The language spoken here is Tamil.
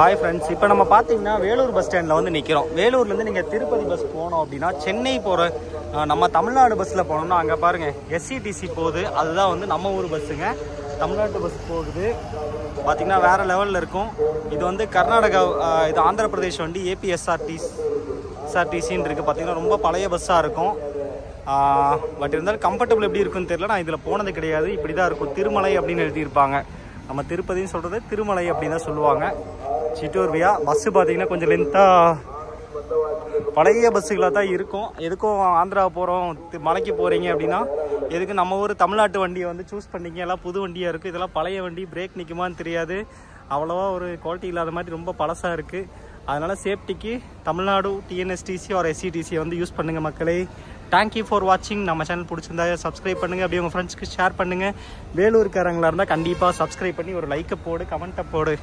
ஹாய் ஃப்ரெண்ட்ஸ், இப்போ நம்ம பார்த்தீங்கன்னா வேலூர் பஸ் ஸ்டாண்டில் வந்து நிற்கிறோம். வேலூர்லேருந்து நீங்கள் திருப்பதி பஸ் போனோம் அப்படின்னா சென்னை போகிற நம்ம தமிழ்நாடு பஸ்ஸில் போனோம்னா அங்கே பாருங்கள் எஸ்சிடிசி போகுது. அதுதான் வந்து நம்ம ஊர் பஸ்ஸுங்க. தமிழ்நாட்டு பஸ் போகுது பார்த்திங்கன்னா வேறு லெவலில் இருக்கும். இது வந்து கர்நாடகா, இது ஆந்திர பிரதேஷ் வண்டி ஏபிஎஸ்ஆர்டிசின்னு இருக்குது. பார்த்திங்கன்னா ரொம்ப பழைய பஸ்ஸாக இருக்கும். பட் இருந்தாலும் கம்ஃபர்டபுள் எப்படி இருக்குன்னு தெரியல. நான் இதில் போனது கிடையாது. இப்படி தான் இருக்கும். திருமலை அப்படின்னு எழுதியிருப்பாங்க. நம்ம திருப்பதின்னு சொல்கிறது திருமலை அப்படின்னு தான் சொல்லுவாங்க. சிட்டூர்வியா பஸ்ஸு பார்த்தீங்கன்னா கொஞ்சம் லென்த்தாக பழைய பஸ்ஸுகளாக தான் இருக்கும். எதுக்கும் ஆந்திரா போகிறோம், மலைக்கு போகிறீங்க அப்படின்னா எதுக்கு நம்ம ஊர் தமிழ்நாட்டு வண்டியை வந்து சூஸ் பண்ணிங்க. எல்லாம் புது வண்டியாக இருக்குது. இதெல்லாம் பழைய வண்டி, பிரேக் நிற்குமான்னு தெரியாது. அவ்வளோவா ஒரு குவாலிட்டி இல்லாத மாதிரி ரொம்ப பழசாக இருக்குது. அதனால் சேஃப்டிக்கு தமிழ்நாடு டிஎன்எஸ்டிசி ஒரு எஸ்சிடிசியை வந்து யூஸ் பண்ணுங்கள் மக்களே. தேங்க்யூ ஃபார் வாட்சிங். நம்ம சேனல் பிடிச்சிருந்தா சப்ஸ்கிரைப் பண்ணுங்கள். அப்படியே உங்கள் ஃப்ரெண்ட்ஸ்க்கு ஷேர் பண்ணுங்கள். வேலூர்காரங்களாக இருந்தால் கண்டிப்பாக சப்ஸ்கிரைப் பண்ணி ஒரு லைக்கை போடு, கமெண்ட்டை போடு.